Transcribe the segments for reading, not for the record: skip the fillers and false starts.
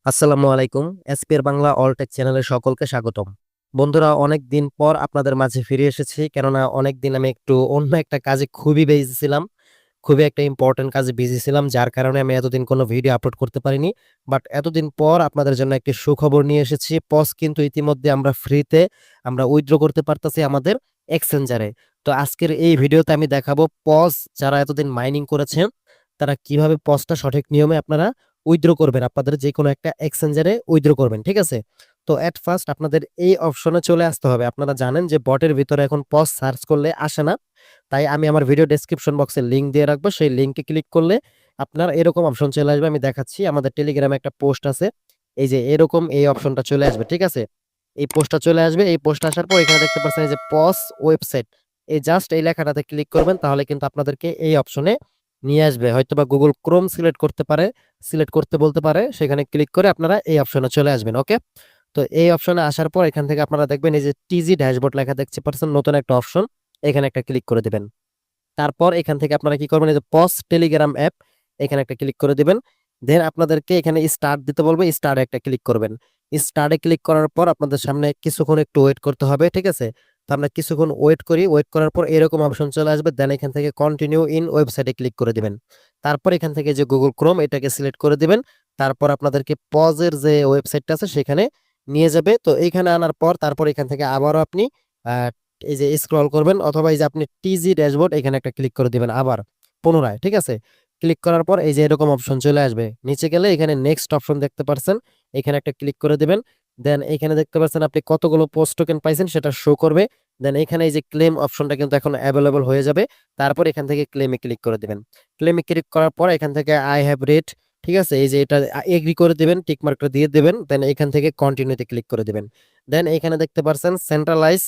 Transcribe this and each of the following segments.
আসসালামু আলাইকুম। SPR Bangla all take চ্যানেলে সকলকে স্বাগতম। বন্ধুরা, অনেক দিন পর আপনাদের মাঝে ফিরে এসেছি। কেননা অনেকদিন আমি একটু অন্য একটা কাজে খুবই বিজি ছিলাম। খুবই একটা ইম্পোর্টেন্ট কাজে বিজি ছিলাম। যার কারণে আমি এতদিন কোনো ভিডিও আপলোড করতে পারিনি। বাট এতদিন পর আপনাদের জন্য একটি সুখবর নিয়ে এসেছি। পজ কিন্তু ইতিমধ্যে আমরা ফ্রিতে উইথড্র করতে পারতেছি আমাদের এক্সচেঞ্জারে। তো আজকের এই ভিডিওতে আমি দেখাবো পজ যারা এতদিন মাইনিং করেছেন, তারা কিভাবে পজটা সঠিক নিয়মে আপনারা উইথড্র করবেন। আপনাদের যেকোনো একটা এক্সচেঞ্জারে উইথড্র করবেন। ঠিক আছে? তো এট ফার্স্ট আপনাদের এই অপশনে চলে আসতে হবে। আপনারা জানেন যে বটের ভিতরে এখন পজ সার্চ করলে আসে না। তাই আমি আমার ভিডিও ডেসক্রিপশন বক্সে লিংক দিয়ে রাখবো। সেই লিংকে ক্লিক করলে আপনার এরকম অপশন চলে আসবে। আমি দেখাচ্ছি, আমাদের টেলিগ্রামে একটা পোস্ট আছে। এই যে এরকম এই অপশনটা চলে আসবে। ঠিক আছে? এই পোস্টটা চলে আসবে। এই পোস্ট আসার পর এখানে দেখতে পাচ্ছেন এই যে পজ ওয়েবসাইট। এই জাস্ট এই লেখাটাতে ক্লিক করবেন, তাহলে কিন্তু আপনাদেরকে এই অপশনে নিয়ে আসবে। হয়তোবা গুগল ক্রোম সিলেক্ট করতে বলতে পারে। সেখানে ক্লিক করে আপনারা এই অপশনে চলে আসবেন। ওকে? তো এই অপশনে আসার পর এখান থেকে আপনারা দেখবেন এই যে টিজি ড্যাশবোর্ড লেখা দেখতে পাচ্ছেন, নতুন একটা অপশন। এখানে একটা ক্লিক করে দিবেন। তারপর এখান থেকে আপনারা কি করবেন, এই যে পজ টেলিগ্রাম অ্যাপ, এখানে একটা ক্লিক করে দিবেন। দেন আপনাদেরকে এখানে স্টার্ট দিতে বলবে, স্টার্টে একটা ক্লিক করবেন। স্টার্টে ক্লিক করার পর আপনাদের সামনে কিছুক্ষণ একটু ওয়েট করতে হবে। ঠিক আছে? তো আমরা কিছুক্ষণ ওয়েট করি। ওয়েট করার পর এরকম অপশন চলে আসবে। দেন এখান থেকে কন্টিনিউ ইন ওয়েবসাইটে ক্লিক করে দিবেন। তারপর এখান থেকে যে গুগল ক্রোম এটাকে সিলেক্ট করে দিবেন। তারপর আপনাদেরকে পজের যে ওয়েবসাইটটা আছে সেখানে নিয়ে যাবে। তো এইখানে আনার পর তারপর এখান থেকে আবারও আপনি আহ, এই যে স্ক্রল করবেন, অথবা এই যে আপনি টিজি ড্যাশবোর্ড এখানে একটা ক্লিক করে দিবেন আবার পুনরায়। ঠিক আছে? ক্লিক করার পর এই যে এরকম অপশন চলে আসবে। নিচে গেলে এখানে নেক্সট অপশন দেখতে পারছেন, এখানে একটা ক্লিক করে দিবেন। দেন এখানে দেখতে পাচ্ছেন আপনি কতগুলো পোস্ট টোকেন পাইছেন সেটা শো করবে। দেন এখানে এই যে ক্লেম অপশনটা কিন্তু এখন অ্যাভেলেবল হয়ে যাবে। তারপর এখান থেকে ক্লেমে ক্লিক করে দিবেন। ক্লেমে ক্লিক করার পর এখান থেকে আই হ্যাভ রেড, ঠিক আছে, এই যে এটা এগ্রি করে দিবেন, টিক মার্কটা দিয়ে দিবেন। দেন এখান থেকে কন্টিনিউতে ক্লিক করে দিবেন। দেন এখানে দেখতে পাচ্ছেন সেন্ট্রালাইজ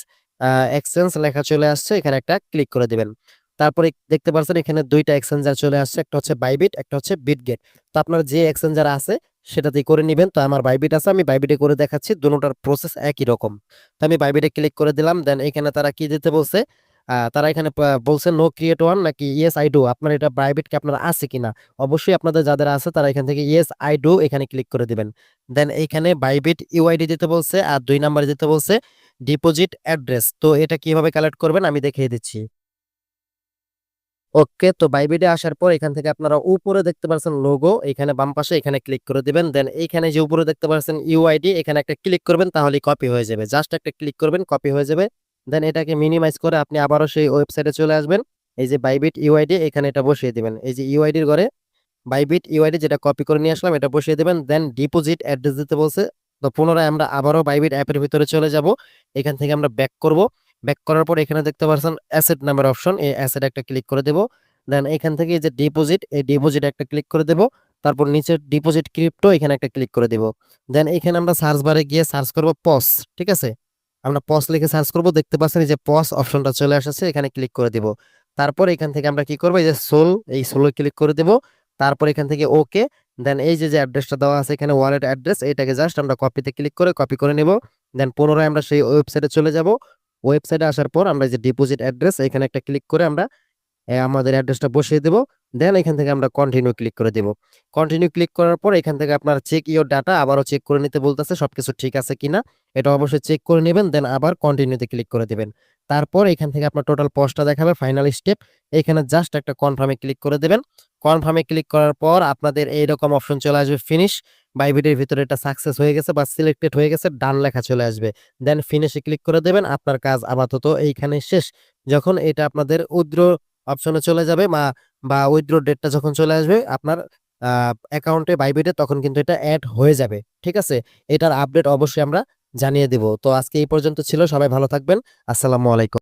এক্সচেঞ্জ লেখা চলে আসছে, এখানে একটা ক্লিক করে দিবেন। তারপরে দেখতে পাচ্ছেন এখানে দুইটা এক্সচেঞ্জার চলে আসছে, একটা হচ্ছে বাইবিট, একটা হচ্ছে বিটগেট। তো আপনার যে এক্সচেঞ্জার আছে সেটাতেই করে নেবেন। তো আমার বাইবিট আছে, আমি বাইবিটে করে দেখাচ্ছি। দুটোটার প্রসেস একই রকম। তো আমি বাইবিটে ক্লিক করে দিলাম। দেন এখানে তারা কি দিতে বলছে, তারা এখানে বলছে নো ক্রিয়েট ওয়ান নাকি ইয়েস আই ডু, আপনার এটা বাইবিট কি আপনার আছে কিনা। অবশ্যই আপনাদের যাদের আছে তারা এখান থেকে ইয়েস আই ডু এখানে ক্লিক করে দিবেন। দেন এইখানে বাইবিট ইউআইডি দিতে বলছে, আর 2 নম্বরে দিতে বলছে ডিপোজিট অ্যাড্রেস। তো এটা কিভাবে কালেক্ট করবেন আমি দেখিয়ে দিচ্ছি। ওকে, তো বাইবিটে আসার পর এখান থেকে আপনারা উপরে দেখতে পাচ্ছেন লোগো, এখানে বাম পাশে এখানে ক্লিক করে দিবেন। দেন এইখানে যে উপরে দেখতে পাচ্ছেন ইউআইডি, এখানে একটা ক্লিক করবেন, তাহলে কপি হয়ে যাবে। জাস্ট একটা ক্লিক করবেন, কপি হয়ে যাবে। দেন এটাকে মিনিমাইজ করে আপনি আবারও সেই ওয়েবসাইটে চলে আসবেন। এই যে বাইবিট ইউআইডি এখানে এটা বসিয়ে দিবেন। এই যে ইউআইডির ঘরে বাইবিট ইউআইডি যেটা কপি করে নিয়ে আসলাম এটা বসিয়ে দেবেন। দেন ডিপোজিট অ্যাড্রেস দিতে বলছে। তো পুনরায় আমরা আবারও বাইবিট অ্যাপের ভিতরে চলে যাব। এখান থেকে আমরা ব্যাক করব। ব্যাক করার পর এখানে দেখতে পাচ্ছেন অ্যাসেট নাম্বার অপশন, এই অ্যাসেট একটা ক্লিক করে দেব। দেন এখান থেকে এই যে ডিপোজিট, এই ডিপোজিট একটা ক্লিক করে দেব। তারপর নিচে ডিপোজিট ক্রিপ্টো এখানে একটা ক্লিক করে দেব। দেন এখানে আমরা সার্চ বারে গিয়ে সার্চ করব পস। ঠিক আছে? আমরা পস লিখে সার্চ করব, দেখতে পাচ্ছেন এই যে পস অপশনটা চলে আসছে, এখানে ক্লিক করে দিব। তারপর এখান থেকে আমরা কি করব, এই যে সোল, এই সোলে ক্লিক করে দেব। তারপর এখান থেকে ওকে। দেন এই যে যে অ্যাড্রেসটা দেওয়া আছে এখানে ওয়ালেট অ্যাড্রেস, এটাকে জাস্ট আমরা কপিতে ক্লিক করে কপি করে নেব। দেন পুনরায় আমরা সেই ওয়েবসাইটে চলে যাব। ওয়েবসাইটে আসার পর আমরা যে ডিপোজিট অ্যাড্রেস এখানে একটা ক্লিক করে আমরা আমাদের অ্যাড্রেসটা বসিয়ে দেব। দেন এখান থেকে আমরা কন্টিনিউ ক্লিক করে দেব। কন্টিনিউ ক্লিক করার পর এখান থেকে আপনার চেক ইওর ডাটা আবারও চেক করে নিতে বলতেছে সবকিছু ঠিক আছে কিনা। এটা অবশ্যই চেক করে নেবেন। দেন আবার কন্টিনিউতে ক্লিক করে দিবেন। তারপর এখান থেকে আপনার টোটাল পস্টটা দেখাবে, ফাইনাল স্টেপ। এখানে জাস্ট একটা কনফার্মে ক্লিক করে দেবেন। কনফার্মে ক্লিক করার পর আপনাদের এইরকম অপশন চলে আসবে ফিনিশ। বাইবিটের ভিতরে এটা সাকসেস হয়ে গেছে বা সিলেক্টেড হয়ে গেছে, ডান লেখা চলে আসবে। দেন ফিনিশে ক্লিক করে দেবেন। আপনার কাজ আপাতত এইখানে শেষ। যখন এটা আপনাদের উইথড্র অপশনে চলে যাবে বা উইথড্র ডেটটা যখন চলে আসবে আপনার অ্যাকাউন্টে বাইবিটে, তখন কিন্তু এটা অ্যাড হয়ে যাবে। ঠিক আছে? এটার আপডেট অবশ্যই আমরা জানিয়ে দেব। তো আজকে এই পর্যন্ত ছিল, সবাই ভালো থাকবেন। আসসালামু আলাইকুম।